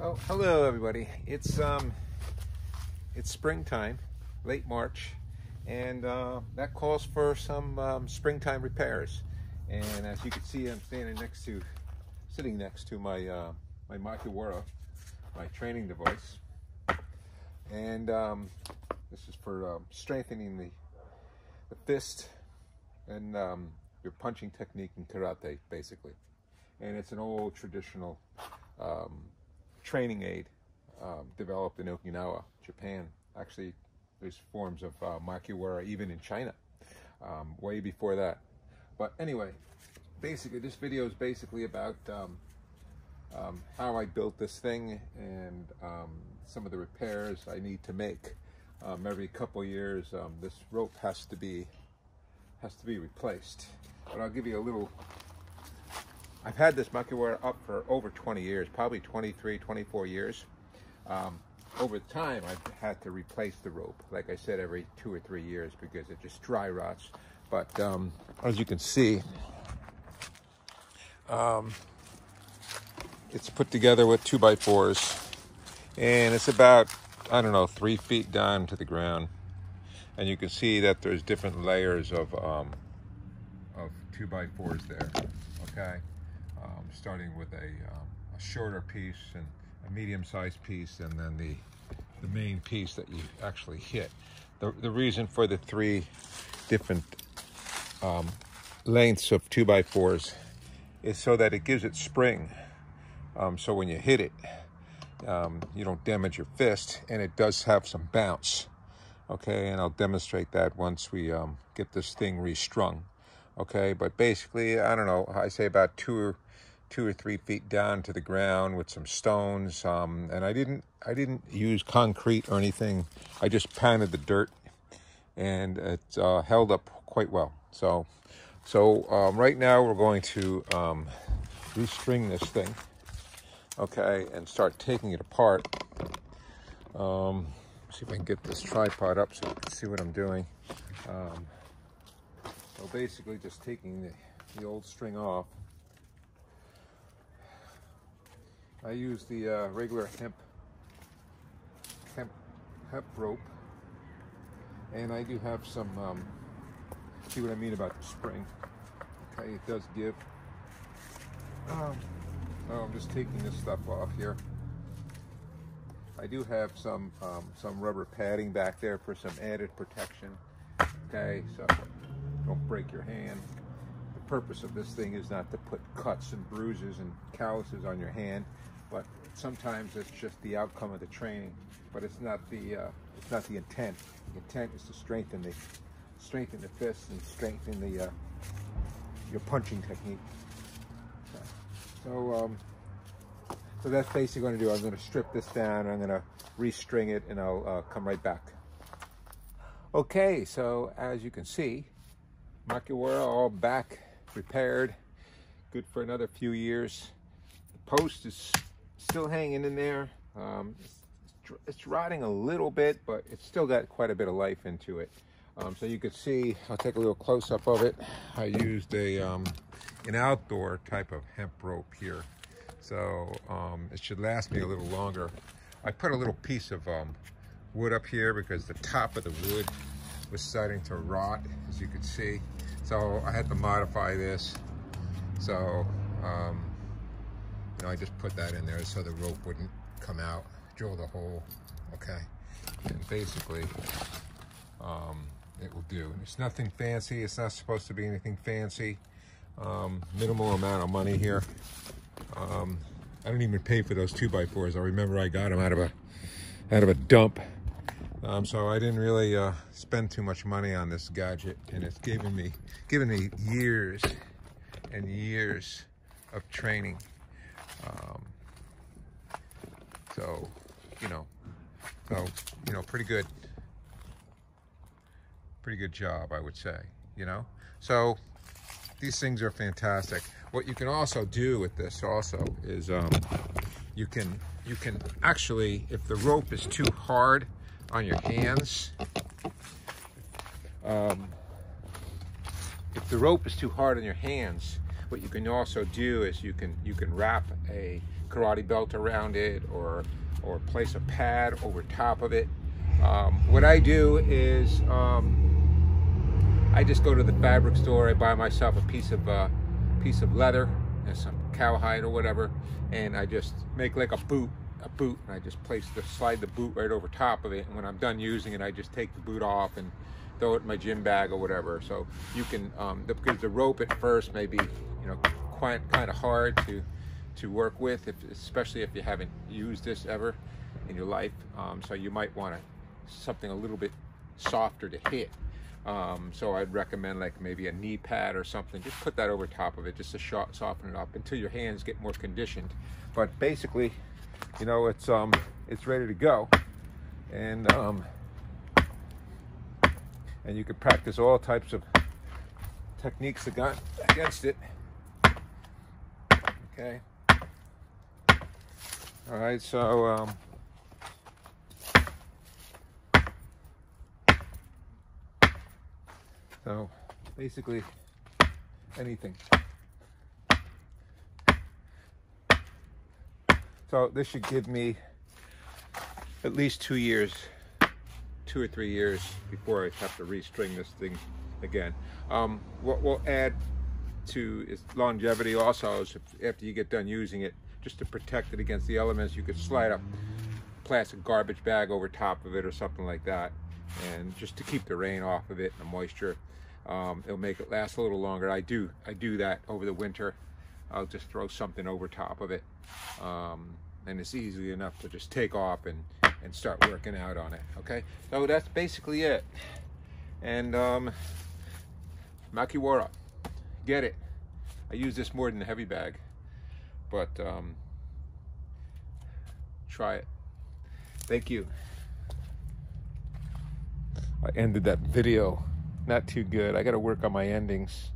Oh, hello everybody. It's springtime, late March, and that calls for some springtime repairs. And as you can see, I'm sitting next to my my Makiwara, my training device, and this is for strengthening the fist and your punching technique in karate, basically. And it's an old traditional training aid developed in Okinawa, Japan. Actually, there's forms of Makiwara even in China, way before that. But anyway, basically, this video is basically about how I built this thing and some of the repairs I need to make. Every couple of years, this rope has to be replaced. But I'll give you a little. I've had this Makiwara up for over 20 years, probably 23, 24 years. Over time, I've had to replace the rope, like I said, every 2 or 3 years because it just dry rots. But as you can see, it's put together with 2x4s, and it's about, I don't know, 3 feet down to the ground. And you can see that there's different layers of 2x4s there, okay? Starting with a shorter piece and a medium-sized piece, and then the main piece that you actually hit. The reason for the 3 different lengths of 2x4s is so that it gives it spring. So when you hit it, you don't damage your fist, and it does have some bounce. Okay, and I'll demonstrate that once we get this thing restrung. Okay, but basically, I don't know, I say about 2 or 3 feet down to the ground with some stones, and I didn't use concrete or anything. I just pounded the dirt, and it held up quite well. So right now we're going to restring this thing, okay, and start taking it apart. See if I can get this tripod up so you can see what I'm doing. So basically just taking the old string off. I use the regular hemp rope, and I do have some, see what I mean about the spring. Okay, it does give. I'm just taking this stuff off here. I do have some rubber padding back there for some added protection. Okay, so don't break your hand. The purpose of this thing is not to put cuts and bruises and calluses on your hand, but sometimes it's just the outcome of the training. But it's not the intent. The intent is to strengthen the fist and strengthen your punching technique. So that's basically going to do. I'm going to strip this down, I'm going to restring it, and I'll come right back. Okay, so as you can see, Makiwara all back, repaired, good for another few years. The post is still hanging in there. It's rotting a little bit, but it's still got quite a bit of life into it. So you can see, I'll take a little close-up of it. I used an outdoor type of hemp rope here. So it should last me a little longer. I put a little piece of wood up here because the top of the wood was starting to rot, as you can see. So I had to modify this. So I just put that in there so the rope wouldn't come out. Drilled a hole, okay? And basically, it will do. It's nothing fancy. It's not supposed to be anything fancy. Minimal amount of money here. I don't even pay for those 2x4s. I remember I got them out of a dump. So I didn't really spend too much money on this gadget, and it's given me years and years of training. So pretty good job, I would say. So these things are fantastic. What you can also do with this also is you can actually, if the rope is too hard on your hands, if the rope is too hard on your hands, what you can also do is you can wrap a karate belt around it, or place a pad over top of it. What I do is I just go to the fabric store. I buy myself a piece of leather and some cowhide or whatever, and I just make like a boot, and I just slide the boot right over top of it. And when I'm done using it, I just take the boot off and throw it in my gym bag or whatever. So you can, because the rope at first may be, quite kind of hard to work with, especially if you haven't used this ever in your life. So you might want something a little bit softer to hit. So I'd recommend like maybe a knee pad or something. Just put that over top of it just to soften it up until your hands get more conditioned. But basically, it's ready to go, and you can practice all types of techniques against it. Okay. All right. So basically anything. So this should give me at least 2 years, 2 or 3 years before I have to restring this thing again. What we'll add to its longevity also is after you get done using it, just to protect it against the elements, you could slide a plastic garbage bag over top of it or something like that, and just to keep the rain off of it and the moisture. It'll make it last a little longer. I do that over the winter. I'll just throw something over top of it, and it's easy enough to just take off and start working out on it. Okay, so that's basically it. And Makiwara, get it. I use this more than the heavy bag, but try it. Thank you. I ended that video not too good. I got to work on my endings.